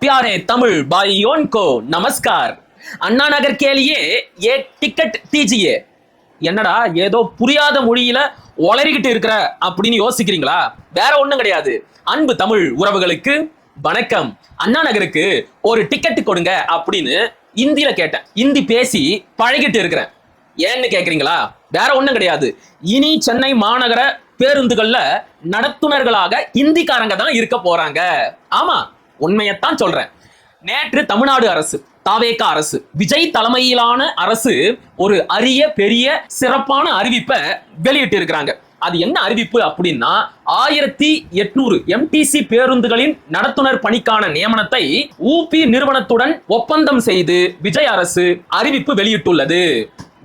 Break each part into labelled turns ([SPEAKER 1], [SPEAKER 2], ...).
[SPEAKER 1] प्यारे तमिल भाइयों को नमस्कार। अन्ना नगर के लिए एक टिकट दीजिए। என்னடா ஏதோ புரியாத மொழியில ஒளறிக்கிட்டு இருக்கிற அப்படின்னு யோசிக்கிறீங்களா? வேற ஒண்ணும் கிடையாது. அன்பு தமிழ் உறவுகளுக்கு வணக்கம். அண்ணா நகருக்கு ஒரு டிக்கெட் கொடுங்க அப்படின்னு இந்தியில கேட்டேன். இந்தி பேசி பழகிட்டு இருக்கிறேன். ஏன்னு கேக்குறீங்களா? வேற ஒண்ணும் கிடையாது. இனி சென்னை மாநகர பேருந்துகள்ல நடத்துனர்களாக இந்திக்காரங்க தான் இருக்க போறாங்க. ஆமா, உண்மையத்தான் சொல்றேன். நேற்று தமிழ்நாடு அரசு, தாவேகா அரசு, விஜய் தலைமையிலான அரசு ஒரு அரிய பெரிய சிறப்பான அறிவிப்பை வெளியிட்டு இருக்கிறாங்க. அது என்ன அறிவிப்பு அப்படின்னா, 1800 எம்டிசி பேருந்துகளின் நடத்துனர் பணிக்கான நியமனத்தை ஊபி நிறுவனத்துடன் ஒப்பந்தம் செய்து விஜய் அரசு அறிவிப்பு வெளியிட்டுள்ளது.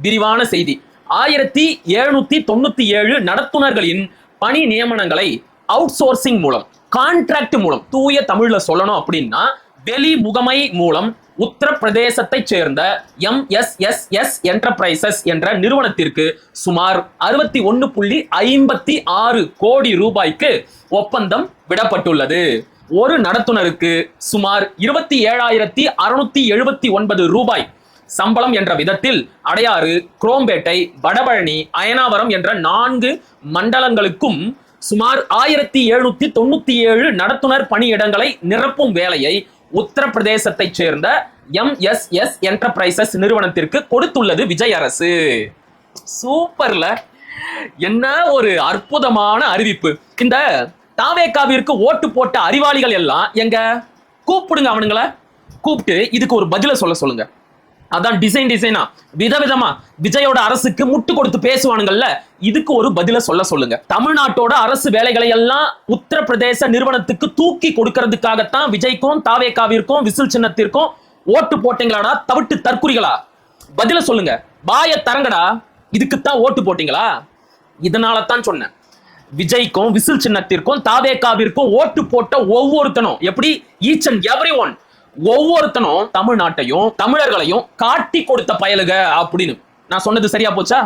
[SPEAKER 1] விரிவான செய்தி. 1797 நடத்துனர்களின் பணி நியமனங்களை அவுட் சோர்சிங் மூலம், கான்ட்ராக்ட் மூலம், தூய தமிழ்ல சொல்லணும் அப்படின்னா வெளி முகமை மூலம் உத்தரப்பிரதேசத்தை சேர்ந்த MSSS என்டர்பிரைசஸ் என்ற நிறுவனத்திற்கு சுமார் 61.56 கோடி ரூபாய்க்கு ஒப்பந்தம் விடப்பட்டுள்ளது. ஒரு நடத்துனருக்கு சுமார் 27,679 ரூபாய் சம்பளம் என்ற விதத்தில் அடையாறு, குரோம்பேட்டை, வடபழனி, அயனாவரம் என்ற 4 மண்டலங்களுக்கும் சுமார் 1797 நடத்துனர் பணியிடங்களை நிரப்பும் வேலையை உத்தரப்பிரதேசத்தை சேர்ந்த MSS என்டர்பிரைசஸ் நிறுவனத்திற்கு கொடுத்துள்ளது விஜய் அரசு. சூப்பர்ல, என்ன ஒரு அற்புதமான அறிவிப்பு. இந்த தாவேகாவிற்கு ஓட்டு போட்ட அறிவாளிகள் எல்லாம் எங்க கூப்பிடுங்க, அவனுங்களை கூப்பிட்டு இதுக்கு ஒரு பதில சொல்லுங்க. அதான் டிசைனா விதவிதமா விஜயோட அரசுக்கு முட்டு கொடுத்து பேசுவானுங்கல்ல, இதுக்கு ஒரு பதில சொல்லுங்க. தமிழ்நாட்டோட அரசு வேலைகளை எல்லாம் உத்தரப்பிரதேச நிறுவனத்துக்கு தூக்கி கொடுக்கறதுக்காகத்தான் விஜய்க்கும் தாவேகாவிற்கும் விசில் சின்னத்திற்கும் ஓட்டு போட்டீங்களாடா தவிட்டு தற்குறிகளா? பதில சொல்லுங்க. பாய தரங்கடா, இதுக்குத்தான் ஓட்டு போட்டீங்களா? இதனால தான் சொன்னேன், விஜய்க்கும் விசில் சின்னத்திற்கும் தாவேகாவிற்கும் ஓட்டு போட்ட ஒவ்வொருத்தனும், எப்படி ஈச் அண்ட் எவ்ரி ஒன், ஒவ்வொருத்தனும் தமிழ்நாட்டையும் தமிழர்களையும் காட்டி கொடுத்த பயலுக அப்படின்னு. நான் சொன்னது சரியா போச்சா?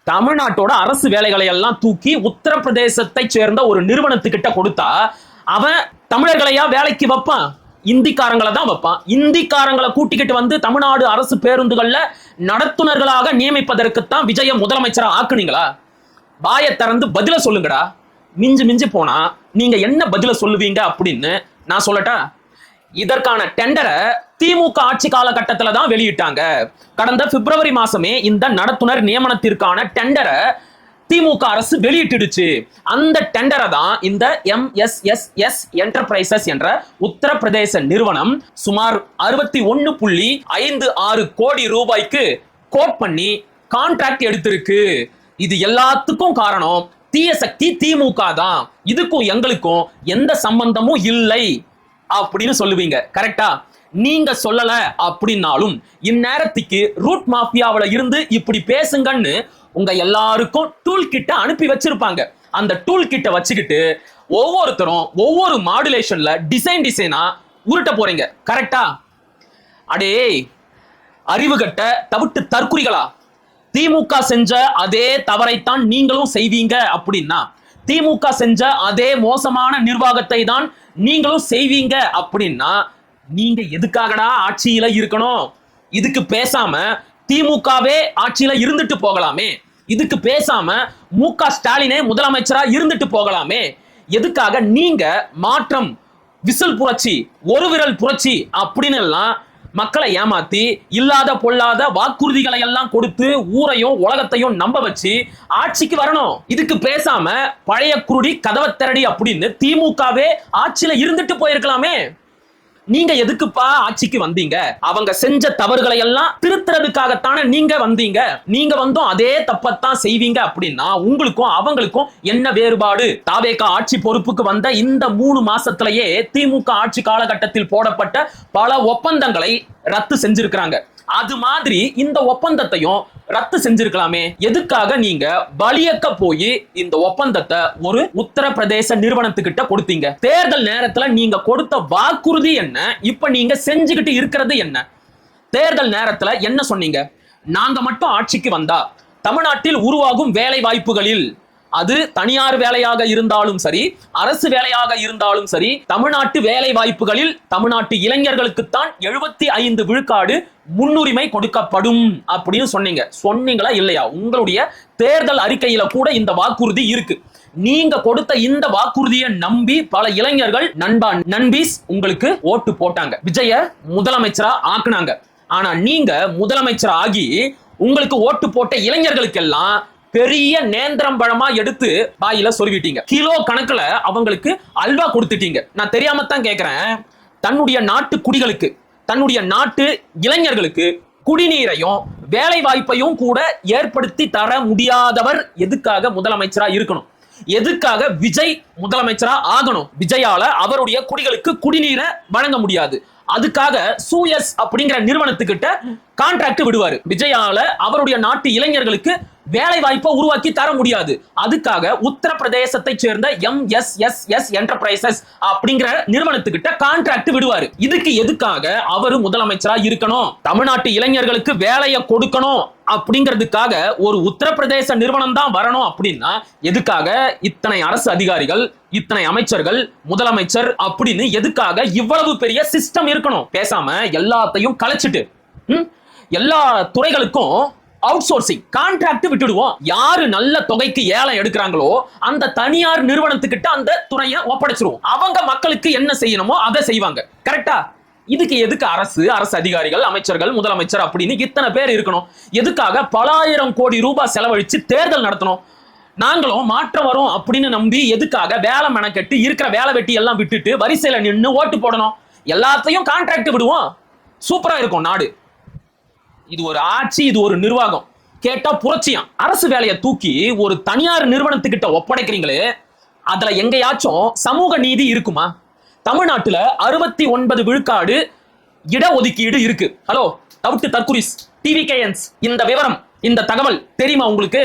[SPEAKER 1] தமிழ்நாட்டோட அரசு வேலைகளை எல்லாம் தூக்கி உத்தரப்பிரதேசத்தை சேர்ந்த ஒரு நிறுவனத்துக்கிட்ட கொடுத்தா அவன் தமிழர்களையா வேலைக்கு வைப்பான்? இந்திக்காரங்களை தான் வைப்பான். இந்திக்காரங்களை கூட்டிக்கிட்டு வந்து தமிழ்நாடு அரசு பேருந்துகள்ல நடத்துனர்களாக நியமிப்பதற்குத்தான் விஜய முதலமைச்சரா ஆக்குனீங்களா? வாய திறந்து பதில சொல்லுங்கடா. மிஞ்சி போனா நீங்க என்ன பதில சொல்லுவீங்க அப்படின்னு நான் சொல்லட்டா? இதற்கான டெண்டரை திமுக ஆட்சி காலகட்டத்தில் தான் வெளியிட்டாங்க. கடந்த பிப்ரவரி மாசமே இந்த நடத்துனர் நியமனத்திற்கான டெண்டரை திமுக அரசு வெளியிட்டுடுச்சு. அந்த டெண்டரை தான் இந்த MSSS என்டர்பிரைசஸ் என்ற உத்தரப்பிரதேச நிறுவனம் சுமார் 61.56 கோடி ரூபாய்க்கு கோட் பண்ணி கான்ட்ராக்ட் எடுத்திருக்கு. இது எல்லாத்துக்கும் காரணம் தீய சக்தி திமுக தான். இதுக்கும் எங்களுக்கும் எந்த சம்பந்தமும் இல்லை அப்படின்னு சொல்லுவீங்க. கரெக்டா? நீங்க சொல்லல அப்படின்னாலும் இந்நேரத்துக்கு ரூட் மாஃபியாவில இருந்து இப்படி பேசுங்கன்னு உங்க எல்லாருக்கும் டூல் கிட்ட அனுப்பி வச்சிருப்பாங்க. அந்த டூல் கிட்ட வச்சுக்கிட்டு ஒவ்வொருத்தரும் ஒவ்வொரு மாடுலேஷன்ல டிசைனா உருட்ட போறீங்க. கரெக்டா? அடே அறிவு கட்ட தவிட்டு தற்குறிகளா, திமுக செஞ்ச அதே தவறைத்தான் நீங்களும் செய்வீங்க அப்படின்னா, திமுக செஞ்ச அதே மோசமான நிர்வாகத்தை தான் நீங்களும் செய்வீங்க அப்படின்னா, நீங்க எதுக்காகடா ஆட்சியில இருக்கணும்? இதுக்கு பேசாம திமுகவே ஆட்சியில இருந்துட்டு போகலாமே. இதுக்கு பேசாம முக ஸ்டாலினே முதலமைச்சரா இருந்துட்டு போகலாமே. எதுக்காக நீங்க மாற்றம், விசில் புரட்சி, ஒரு விரல் புரட்சி அப்படின்னு எல்லாம் மக்களை ஏமாத்தி இல்லாத பொல்லாத வாக்குறுதிகளை எல்லாம் கொடுத்து ஊரையும் உலகத்தையும் நம்ப வச்சு ஆட்சிக்கு வரணும்? இதுக்கு பேசாம பழைய குருடி கதவை திரடி அப்படின்னு திமுகவே ஆட்சியில இருந்துட்டு போயிருக்கலாமே. நீங்க எதுக்குப்பா ஆட்சிக்கு வந்தீங்க? அவங்க செஞ்ச தவறுகளை எல்லாம் திருத்துறதுக்காகத்தானே நீங்க வந்தீங்க. நீங்க வந்தும் அதே தப்பத்தான் செய்வீங்க அப்படின்னா உங்களுக்கும் அவங்களுக்கும் என்ன வேறுபாடு? தாவேகா ஆட்சி பொறுப்புக்கு வந்த இந்த 3 மாசத்திலேயே திமுக ஆட்சி காலகட்டத்தில் போடப்பட்ட பல ஒப்பந்தங்களை ரத்து செஞ்சிருக்கிறாங்க. அது மாதிரி இந்த ஒப்பந்தத்தையும் ரத்து செஞ்சிருக்கலாமே. எதுக்காக நீங்க பலியக்க போய் இந்த ஒப்பந்தத்தை ஒரு உத்தரப்பிரதேச நிறுவனத்துக்கிட்ட கொடுத்தீங்க? தேர்தல் நேரத்துல நீங்க கொடுத்த வாக்குறுதி என்ன? இப்ப நீங்க செஞ்சுக்கிட்டு இருக்கிறது என்ன? தேர்தல் நேரத்துல என்ன சொன்னீங்க? நாங்க மட்டும் ஆட்சிக்கு வந்தா தமிழ்நாட்டில் உருவாகும் வேலை வாய்ப்புகளில் அது தனியார் வேலையாக இருந்தாலும் சரி, அரசு வேலையாக இருந்தாலும் சரி, தமிழ்நாட்டு வேலை வாய்ப்புகளில் தமிழ்நாட்டு இளைஞர்களுக்குத்தான் 75 விழுக்காடு முன்னுரிமை கொடுக்கப்படும் அப்படின்னு சொன்னீங்களா இல்லையா? உங்களுடைய தேர்தல் அறிக்கையில கூட இந்த வாக்குறுதி இருக்கு. நீங்க கொடுத்த இந்த வாக்குறுதியை நம்பி பல இளைஞர்கள் நண்பீஸ் உங்களுக்கு ஓட்டு போட்டாங்க, விஜய முதலமைச்சரா ஆக்குனாங்க. ஆனா நீங்க முதலமைச்சர் ஆகி உங்களுக்கு ஓட்டு போட்ட இளைஞர்களுக்கெல்லாம் பெரிய நேந்திரம் பழமா எடுத்து வாயில சொருவிட்டீங்க. கிலோ கணக்குல அவங்களுக்கு அல்வா கொடுத்துட்டீங்க. நான் தெரியாம தான் கேட்கிறேன், தன்னுடைய நாட்டு குடிகளுக்கு, தன்னுடைய நாட்டு இளைஞர்களுக்கு குடிநீரையும் வேலை வாய்ப்பையும் கூட ஏற்படுத்தி தர முடியாதவர் எதுக்காக முதலமைச்சரா இருக்கணும்? எதுக்காக விஜய் முதலமைச்சரா ஆகணும்? விஜயால அவருடைய குடிகளுக்கு குடிநீரை வழங்க முடியாது, அதுக்காக சூயஸ் அப்படிங்கிற நிறுவனத்துக்கிட்ட கான்ட்ராக்ட் விடுவாரு. விஜயால அவருடைய நாட்டு இளைஞர்களுக்கு வேலை வாய்ப்பை உருவாக்கி தர முடியாது, அதுக்காக உத்தரப்பிரதேசத்தை சேர்ந்த எம்எஸ்எஸ்எஸ் என்டர்பிரைசஸ் அப்படிங்கிற நிறுவனத்துக்கிட்ட கான்ட்ராக்ட் விடுவாரு. இதுக்கு எதுக்காக அவரு முதலமைச்சரா இருக்கணும்? தமிழ்நாட்டு இளைஞர்களுக்கு வேலையை கொடுக்கணும் அப்படிங்கிறதுக்காக ஒரு உத்தரப்பிரதேச நிறுவனம் தான் வரணும் அப்படின்னா எதுக்காக இத்தனை அரசு அதிகாரிகள், இத்தனை அமைச்சர்கள், முதலமைச்சர் அப்படின்னு எதுக்காக இவ்வளவு பெரிய சிஸ்டம் இருக்கணும்? பேசாம எல்லாத்தையும் கலைச்சிட்டு எல்லா துறைகளுக்கும் அவுட் சோர்சிங் கான்ட்ராக்ட் விட்டுடுவோம். யாரு நல்ல தொகைக்கு ஏலம் எடுக்கிறாங்களோ அந்த தனியார் நிறுவனத்துக்கிட்ட அந்த துறையை ஒப்படைச்சிருவோம். அவங்க மக்களுக்கு என்ன செய்யணுமோ அதை செய்வாங்க. கரெக்டா? இதுக்கு எதுக்கு அரசு அதிகாரிகள், அமைச்சர்கள், முதலமைச்சர் அப்படின்னு இத்தனை பேர் இருக்கணும்? எதுக்காக பல ஆயிரம் கோடி ரூபாய் செலவழிச்சு தேர்தல் நடத்தணும்? நாங்களும் மாற்றம் வரும் அப்படின்னு நம்பி எதுக்காக வேலை மெனக்கெட்டு இருக்கிற வேலை வெட்டி எல்லாம் விட்டுட்டு வரிசையில நின்று ஓட்டு போடணும்? எல்லாத்தையும் கான்ட்ராக்ட் விடுவோம், சூப்பரா இருக்கும் நாடு. இது ஒரு ஆட்சி, இது ஒரு நிர்வாகம். கேட்டா புரட்சியம். அரசு வேலையை தூக்கி ஒரு தனியார் நிறுவனத்துக்கிட்ட ஒப்படைக்கிறீங்களே, அதுல எங்கேயாச்சும் சமூக நீதி இருக்குமா? தமிழ்நாட்டுல 69 விழுக்காடு இடஒதுக்கீடு இருக்கு. ஹலோ டவுட் தற்குறிஸ் டிவிகேஎன்ஸ், இந்த விவரம், இந்த தகவல் தெரியுமா உங்களுக்கு?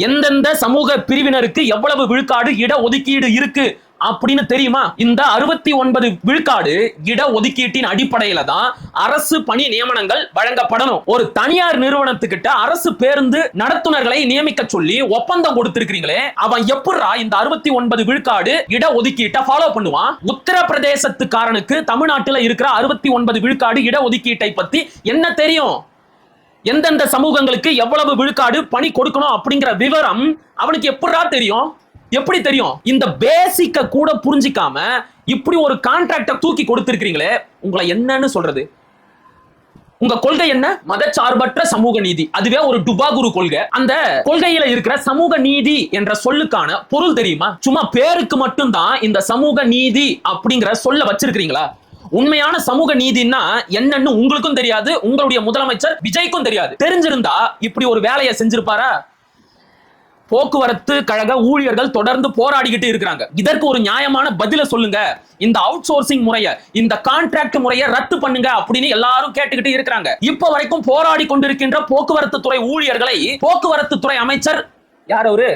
[SPEAKER 1] எந்தெந்த சமூக பிரிவினருக்கு எவ்வளவு விழுக்காடு இடஒதுக்கீடு இருக்கு அப்படின்னு தெரியுமா? இந்த 69 விழுக்காடு இடஒதுக்கீட்டின் அடிப்படையில தான் அரசு பணி நியமனங்கள் வழங்கப்படணும். ஒரு தனியார் நிறுவனத்துக்கிட்ட அரசு பேருந்து நடத்துனர்களை நியமிக்க சொல்லி ஒப்பந்தம் கொடுத்திருக்கிறீங்களே, அவன் எப்படா இந்த 69 விழுக்காடு இடஒதுக்கீட்டை ஃபாலோ பண்ணுவான்? உத்தரப்பிரதேசத்துக்காரனுக்கு தமிழ்நாட்டில் இருக்கிற 69 விழுக்காடு இடஒதுக்கீட்டை பத்தி என்ன தெரியும்? எந்தெந்த சமூகங்களுக்கு எவ்வளவு விழுக்காடு பணி கொடுக்கணும் அப்படிங்கிற விவரம் அவனுக்கு எப்படா தெரியும்? எப்படி தெரியும்? இந்த பேசிக்க கூட புரிஞ்சிக்காம இப்படி ஒரு கான்ட்ராக்ட தூக்கி கொடுத்திருக்கீங்களே, உங்களை என்னன்னு சொல்றது? உங்க கொள்கை என்ன? மதச்சார்பற்ற சமூக நீதி. அதுவே ஒரு டுபாகுரு கொள்கை. அந்த கொள்கையில இருக்கிற சமூக நீதி என்ற சொல்லுக்கான பொருள் தெரியுமா? சும்மா பேருக்கு மட்டும்தான் இந்த சமூக நீதி அப்படிங்கிற சொல்ல வச்சிருக்கீங்களா? உண்மையான சமூக நீதினா என்னன்னு உங்களுக்கும் தெரியாது, உங்களுடைய முதலமைச்சர் விஜய்க்கும் தெரியாது. தெரிஞ்சிருந்தா இப்படி ஒரு வேலையை செஞ்சிருப்பாரா? போக்குவரத்து கழக ஊழியர்கள் தொடர்ந்து போராடிக்கிட்டு இருக்கிறாங்க. இதற்கு ஒரு நியாயமான பதில சொல்லுங்க. இந்த அவுட் சோர்சிங் முறைய, இந்த கான்ட்ராக்ட் முறைய ரத்து பண்ணுங்க அப்படின்னு எல்லாரும் கேட்டுக்கிட்டு இருக்கிறாங்க. இப்ப வரைக்கும் போராடி கொண்டிருக்கின்ற போக்குவரத்து துறை ஊழியர்களை போக்குவரத்து துறை அமைச்சர் யார் அவரு?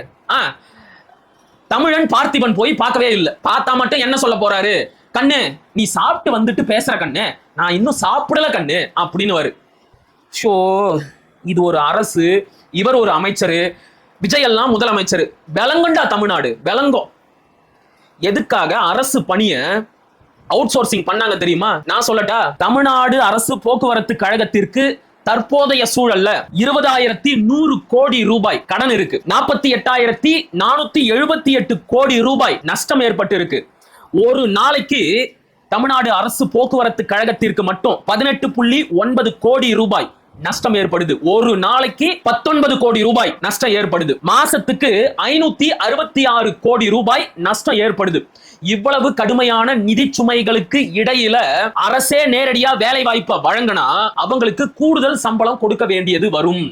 [SPEAKER 1] தமிழன் பார்த்திபன் போய் பார்க்கவே இல்லை. பார்த்தா மட்டும் என்ன சொல்ல போறாரு? கண்ணு நீ சாப்பிட்டு வந்துட்டு பேசுற கண்ணு, நான் இன்னும் சாப்பிடல கண்ணு அப்படின்னு வரு. ஷோ, இது ஒரு அரசு, இவர் ஒரு அமைச்சர், விஜய் எல்லாம் முதலமைச்சர். விளங்குண்டா தமிழ்நாடு, விளங்கும். எதுக்காக அரசு பணிய அவுட் சோர்சிங் பண்ணாங்க தெரியுமா? நான் சொல்லட்டா? தமிழ்நாடு அரசு போக்குவரத்து கழகத்திற்கு தற்போதைய சூழல்ல 20,100 கோடி ரூபாய் கடன் இருக்கு. 48,478 கோடி ரூபாய் நஷ்டம் ஏற்பட்டு இருக்கு. ஒரு நாளைக்கு தமிழ்நாடு அரசு போக்குவரத்து கழகத்திற்கு மட்டும் 18.9 கோடி ரூபாய் நஷ்டம் ஏற்படுது. ஒரு நாளைக்கு 19 கோடி ரூபாய் நஷ்டம் ஏற்படுது. மாசத்துக்கு 566 கோடி ரூபாய் நஷ்டம் ஏற்படுது. இவ்வளவு கடுமையான நிதி சுமைகளுக்கு இடையில அரசே நேரடியா வேலை வாய்ப்பை வழங்கினா அவங்களுக்கு கூடுதல் சம்பளம் கொடுக்க வேண்டியது வரும்.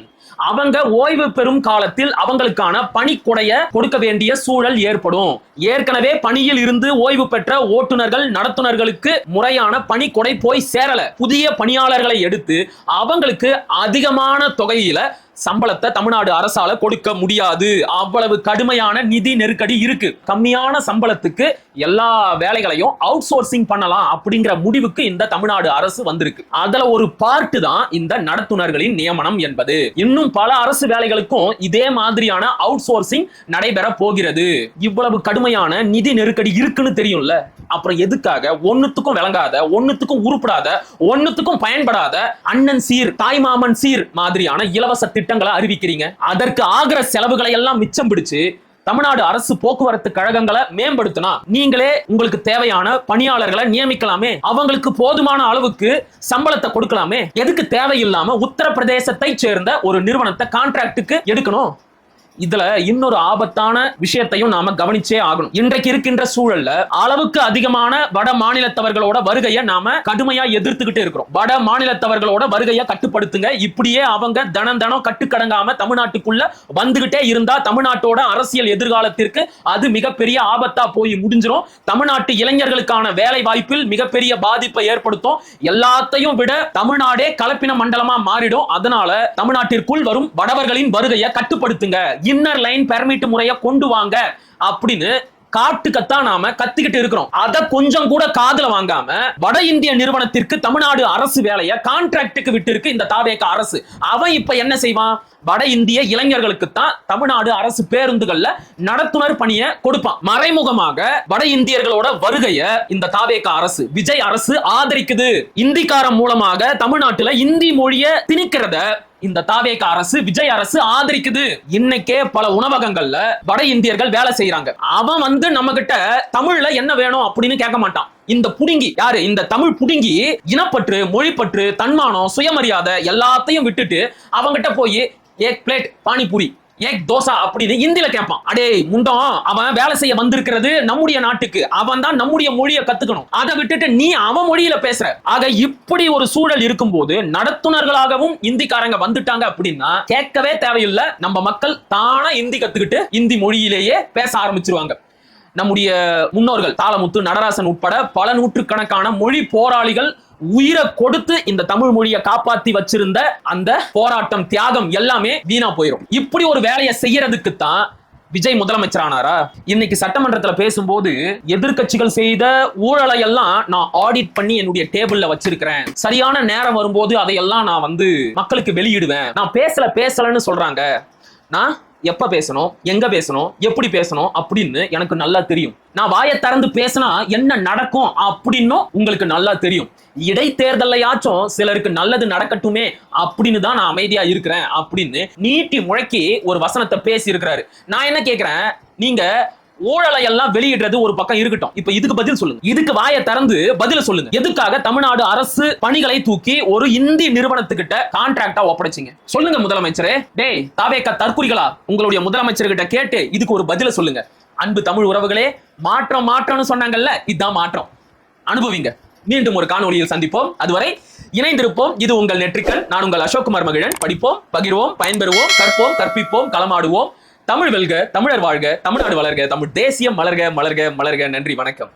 [SPEAKER 1] அவங்க ஓய்வு பெறும் காலத்தில் அவங்களுக்கான பணிக்கொடைய கொடுக்க வேண்டிய சூழல் ஏற்படும். ஏற்கனவே பணியில் இருந்து ஓய்வு பெற்ற ஓட்டுநர்கள், நடத்துனர்களுக்கு முறையான பணிக்கொடை போய் சேரல. புதிய பணியாளர்களை எடுத்து அவங்களுக்கு அதிகமான தொகையில சம்பளத்தை தமிழ்நாடு அரசால கொடுக்க முடியாது. அவ்வளவு கடுமையான நிதி நெருக்கடி இருக்கு. கம்மியான சம்பளத்துக்கு எல்லா வேலைகளையும் அவுட் சோர்சிங் பண்ணலாம் அப்படிங்கிற முடிவுக்கு இந்த தமிழ்நாடு அரசு வந்திருக்கு. அதுல ஒரு பார்ட் தான் இந்த நடத்துனர்களின் நியமனம் என்பது. இன்னும் பல அரசு வேலைகளுக்கும் இதே மாதிரியான அவுட் சோர்சிங் நடைபெற போகிறது. இவ்வளவு கடுமையான நிதி நெருக்கடி இருக்குன்னு தெரியும்ல, அப்புறம் எதுக்காக ஒண்ணுத்துக்கும் விளங்காத, ஒண்ணுத்துக்கும் உருப்படாத, ஒண்ணுத்துக்கும் பயன்படாத அண்ணன் சீர் தாய்மாமன் சீர் மாதிரியான இலவச திட்டங்களை அறிவிக்கிறீங்க? அதற்கு ஆகிற செலவுகளை எல்லாம் மிச்சம் பிடிச்சு தமிழ்நாடு அரசு போக்குவரத்து கழகங்களை மேம்படுத்தினா நீங்களே உங்களுக்கு தேவையான பணியாளர்களை நியமிக்கலாமே, அவங்களுக்கு போதுமான அளவுக்கு சம்பளத்தை கொடுக்கலாமே. எதுக்கு தேவையில்லாம உத்தரப்பிரதேசத்தை சேர்ந்த ஒரு நிறுவனத்தை கான்ட்ராக்டுக்கு எடுக்கணும்? இதுல இன்னொரு ஆபத்தான விஷயத்தையும் நாம கவனிச்சே ஆகணும். இன்றைக்கு இருக்கின்ற சூழல்ல அளவுக்கு அதிகமான வட மாநிலத்தவர்களோட வருகையை நாம கடுமையா எதிர்த்துக்கிட்டு இருக்கிறோம். வட மாநிலத்தவர்களோட வருகையை கட்டுப்படுத்துங்க. இப்படியே அவங்க தினம் கட்டுக்கடங்காம தமிழ்நாட்டுக்குள்ள வந்துகிட்டே இருந்தா தமிழ்நாட்டோட அரசியல் எதிர்காலத்திற்கு அது மிகப்பெரிய ஆபத்தா போய் முடிஞ்சிடும். தமிழ்நாட்டு இளைஞர்களுக்கான வேலை வாய்ப்பில் மிகப்பெரிய பாதிப்பை ஏற்படுத்தும். எல்லாத்தையும் விட தமிழ்நாடே கலப்பின மண்டலமா மாறிடும். அதனால தமிழ்நாட்டிற்குள் வரும் வடவர்களின் வருகையை கட்டுப்படுத்துங்க, இன்னர் லைன் பெர்மிட் முறையை கொண்டு வாங்க அப்படின்னு காட்டுக்கத்தான் நாம கத்திக்கிட்டு இருக்கிறோம். அத கொஞ்சம் கூட காதுல வாங்காம வட இந்திய நிறுவனத்திற்கு தமிழ்நாடு அரசு வேலையை கான்ட்ராக்டுக்கு விட்டு இருக்கு இந்த தாவேக அரசு. அவன் இப்ப என்ன செய்வான்? வட இந்திய இளைஞர்களுக்கு தான் தமிழ்நாடு அரசு பேருந்துகள்ல நடத்துனர் பணியை கொடுப்பான். மறைமுகமாக வட இந்தியர்களோட வருகையை இந்த தாவேக அரசு, விஜய் அரசு ஆதரிக்குது. இந்திக்காரம் மூலமாக தமிழ்நாட்டுல இந்தி மொழியை திணிக்கிறத இந்த தாவேக அரசு, விஜய் அரசு ஆதரிக்குது. இன்னைக்கே பல உணவகங்கள்ல வட இந்தியர்கள் வேலை செய்யறாங்க. அவன் வந்து நம்ம கிட்ட தமிழ்ல என்ன வேணும் அப்படின்னு கேட்க மாட்டான். இந்த புடுங்கி யாரு? இந்த தமிழ் புடுங்கி இனப்பற்று, மொழிப்பற்று, தன்மானம், சுயமரியாதை எல்லாத்தையும் விட்டுட்டு அவங்கிட்ட போய் ஏக் பிளேட் பானிபூரி, ஏக் தோசா அப்படின்னு இந்தியில கேட்பான். அடே முண்டம், அவன் வேலை செய்ய வந்திருக்கிறது நம்முடைய நாட்டுக்கு, அவன் தான் நம்முடைய மொழியை கத்துக்கணும். அதை விட்டுட்டு நீ அவன் மொழியில பேசுற. ஆக இப்படி ஒரு சூழல் இருக்கும்போது நடத்துனர்களாகவும் இந்திக்காரங்க வந்துட்டாங்க அப்படின்னா கேட்கவே தேவையில்லை, நம்ம மக்கள் தானா இந்தி கத்துக்கிட்டு இந்தி மொழியிலேயே பேச ஆரம்பிச்சிருவாங்க. நம்முடைய முன்னோர்கள் தாளமுத்து, நடராசன் உட்பட பல நூற்றுக்கணக்கான மொழி போராளிகள் உயிரை கொடுத்து இந்த தமிழ் மொழியை காப்பாத்தி வச்சிருந்த அந்த போராட்டம், தியாகம் எல்லாமே வீணா போயிடும். இப்படி ஒரு வேலையை செய்யறதுக்கு தான் விஜய் முதலமைச்சரானாரா? இன்னைக்கு சட்டமன்றத்தில் பேசும்போது எதிர்கட்சிகள் செய்த ஊழலை எல்லாம் நான் ஆடிட் பண்ணி என்னுடைய டேபிள்ல வச்சிருக்கிறேன், சரியான நேரம் வரும்போது அதையெல்லாம் நான் வந்து மக்களுக்கு வெளியிடுவேன், நான் பேசலன்னு சொல்றாங்க. நான் எப்ப பேசணும், எங்க பேசணும், எப்படி பேசணும் அப்படின்னு எனக்கு நல்லா தெரியும். நான் வாயை திறந்து பேசினா என்ன நடக்கும் அப்படின்னு உங்களுக்கு நல்லா தெரியும். இடைத்தேர்தலையாச்சும் சிலருக்கு நல்லது நடக்கட்டுமே அப்படின்னு தான் நான் அமைதியா இருக்கிறேன் அப்படின்னு நீட்டி முழக்கி ஒரு வசனத்தை பேசி இருக்கிறாரு. நான் என்ன கேட்கிறேன், நீங்க ஊழலை எல்லாம் வெளியிடுறது ஒரு பக்கம் இருக்கட்டும், இப்ப இதுக்கு பதில் சொல்லுங்க. இதுக்கு வாயை திறந்து பதில சொல்லுங்க. எதுக்காக தமிழ்நாடு அரசு பணிகளை தூக்கி ஒரு இந்தி நிறுவனத்துக்கிட்ட கான்ட்ராக்டா ஒப்படைச்சிங்க? சொல்லுங்க முதலமைச்சரே. டேய் தாவேக தற்குறிகளா, உங்களுடைய முதலமைச்சர்கிட்ட கேட்டு இதுக்கு ஒரு பதில சொல்லுங்க. அன்பு தமிழ் உறவுகளே, மாற்றம்னு சொன்னாங்கல்ல, இதுதான் மாற்றம். அனுபவிங்க. மீண்டும் ஒரு காணொளியில் சந்திப்போம். அதுவரை இணைந்திருப்போம். இது உங்கள் நெற்றிக்கல். நான் உங்கள் அசோக்குமார் மகிழன். படிப்போம், பகிர்வோம், பயன்பெறுவோம், கற்போம், கற்பிப்போம், களமாடுவோம். தமிழ் வெல்க, தமிழர் வாழ்க, தமிழ்நாடு வளர்க, தமிழ் தேசியம் மலர்க மலர்க மலர்க. நன்றி, வணக்கம்.